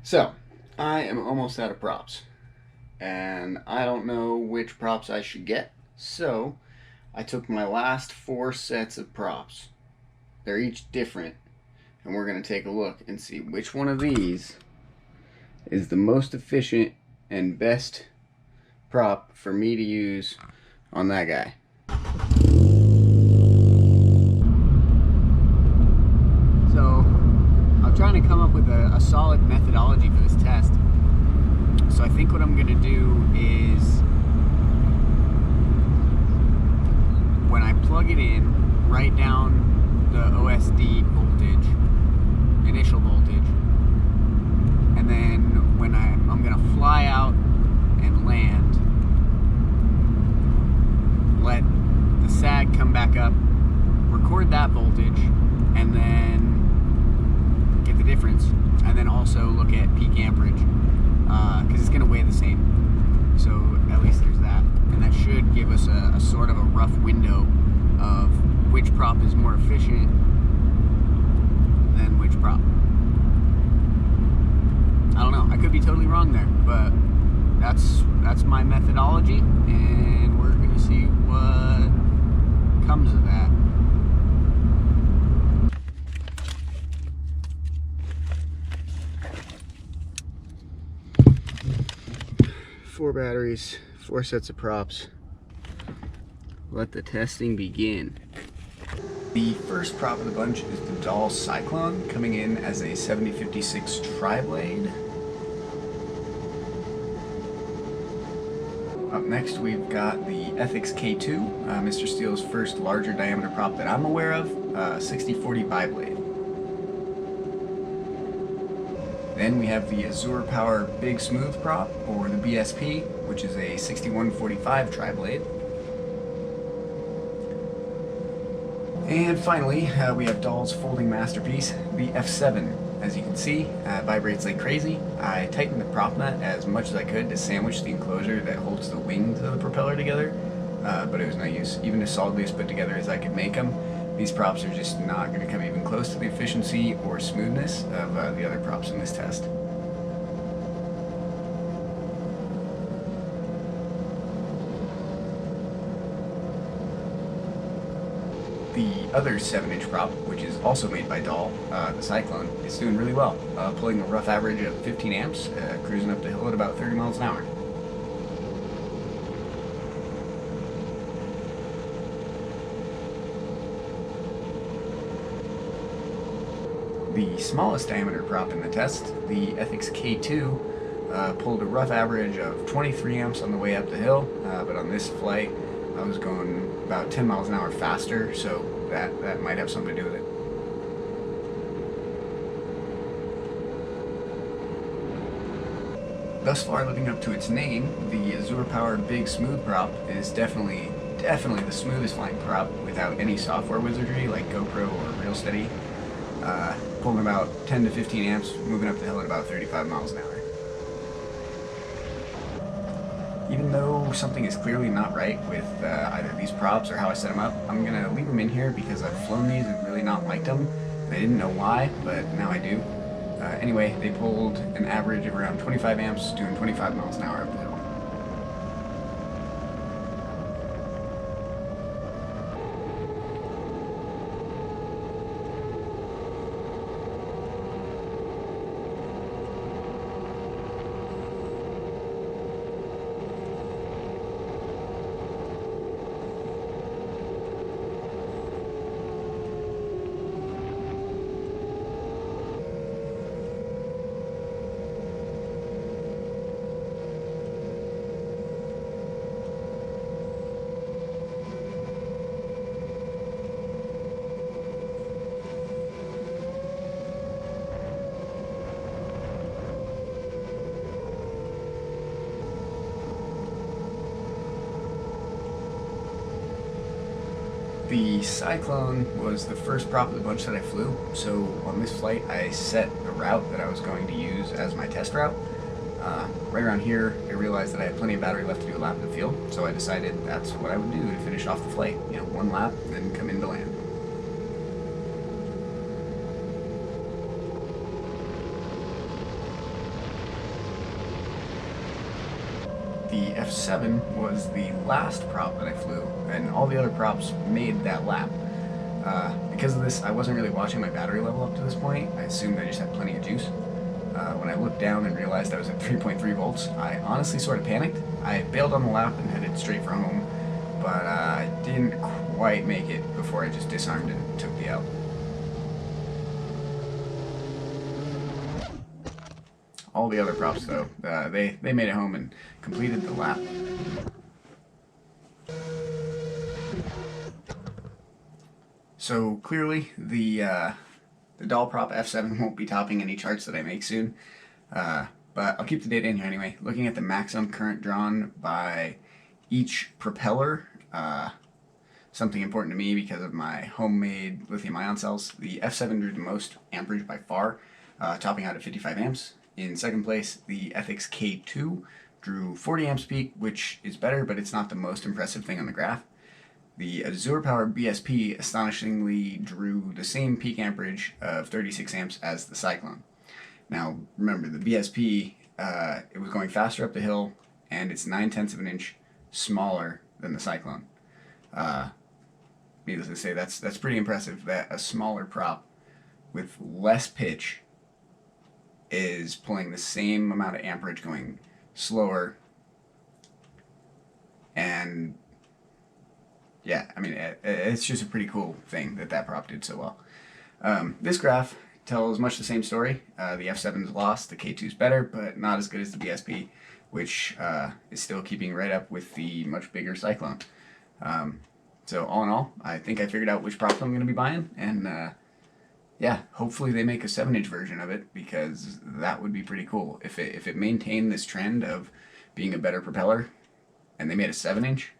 So, I am almost out of props, and I don't know which props I should get. So, I took my last 4 sets of props. They're each different, and we're going to take a look and see which one of these is the most efficient and best prop for me to use on that guy. So, I'm trying to come up with a solid methodology for this test. So I think what I'm going to do is, when I plug it in, write down the OSD voltage, initial voltage, and then when I'm going to fly out and land, let the sag come back up, record that voltage, and then get the difference, and then also look at peak amperage, because it's going to weigh the same. So at least there's that, and that should give us a sort of a rough window of which prop is more efficient than which prop. I don't know, I could be totally wrong there, but that's my methodology, and we're going to see what comes of that. 4 batteries, 4 sets of props. Let the testing begin. The first prop of the bunch is the Dahl Cyclone, coming in as a 7056 tri-blade. Up next we've got the Ethics K2, Mr. Steele's first larger diameter prop that I'm aware of, 6040 biblade. Then we have the Azure Power Big Smooth prop, or the BSP, which is a 6145 tri-blade. And finally, we have Dahl's folding masterpiece, the F7. As you can see, it vibrates like crazy. I tightened the prop nut as much as I could to sandwich the enclosure that holds the wings of the propeller together, but it was no use. Even as solidly as put together as I could make them, these props are just not going to come even close to the efficiency or smoothness of the other props in this test. The other 7-inch prop, which is also made by Dahl, the Cyclone, is doing really well, pulling a rough average of 15 amps, cruising up the hill at about 30 miles an hour. The smallest diameter prop in the test, the Ethics K2, pulled a rough average of 23 amps on the way up the hill, but on this flight I was going about 10 miles an hour faster, so that might have something to do with it. Thus far, living up to its name, the Azure Power Big Smooth prop is definitely the smoothest flying prop without any software wizardry like GoPro or RealSteady. Pulling about 10 to 15 amps, moving up the hill at about 35 miles an hour. Even though something is clearly not right with either these props or how I set them up, I'm going to leave them in here because I've flown these and really not liked them. I didn't know why, but now I do. Anyway, they pulled an average of around 25 amps, doing 25 miles an hour up the hill. The Cyclone was the first prop of the bunch that I flew, so on this flight I set a route that I was going to use as my test route. Right around here, I realized that I had plenty of battery left to do a lap of the field, so I decided that's what I would do to finish off the flight. You know, 1 lap, and then come in to land. the F7 was the last prop that I flew, and all the other props made that lap. Because of this, I wasn't really watching my battery level up to this point. I assumed I just had plenty of juice. When I looked down and realized I was at 3.3 volts, I honestly sort of panicked. I bailed on the lap and headed straight for home, but I didn't quite make it before I just disarmed and took the L. All the other props, though, they made it home and completed the lap. So clearly, the doll prop F7 won't be topping any charts that I make soon, but I'll keep the data in here anyway. Looking at the maximum current drawn by each propeller, something important to me because of my homemade lithium-ion cells, the F7 drew the most amperage by far, topping out at 55 amps. In second place, the Ethics K2 drew 40 amps peak, which is better, but it's not the most impressive thing on the graph. The Azure Power BSP astonishingly drew the same peak amperage of 36 amps as the Cyclone. Now, remember, the BSP, it was going faster up the hill, and it's 9/10 of an inch smaller than the Cyclone. Needless to say, that's pretty impressive that a smaller prop with less pitch is pulling the same amount of amperage going slower. And yeah, I mean, it's just a pretty cool thing that prop did so well. This graph tells much the same story. The F7's lost, the K2's better, but not as good as the BSP, which is still keeping right up with the much bigger Cyclone. So all in all, I think I figured out which prop I'm going to be buying, and yeah, hopefully they make a 7-inch version of it, because that would be pretty cool. If it maintained this trend of being a better propeller, and they made a 7-inch,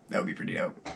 that would be pretty dope.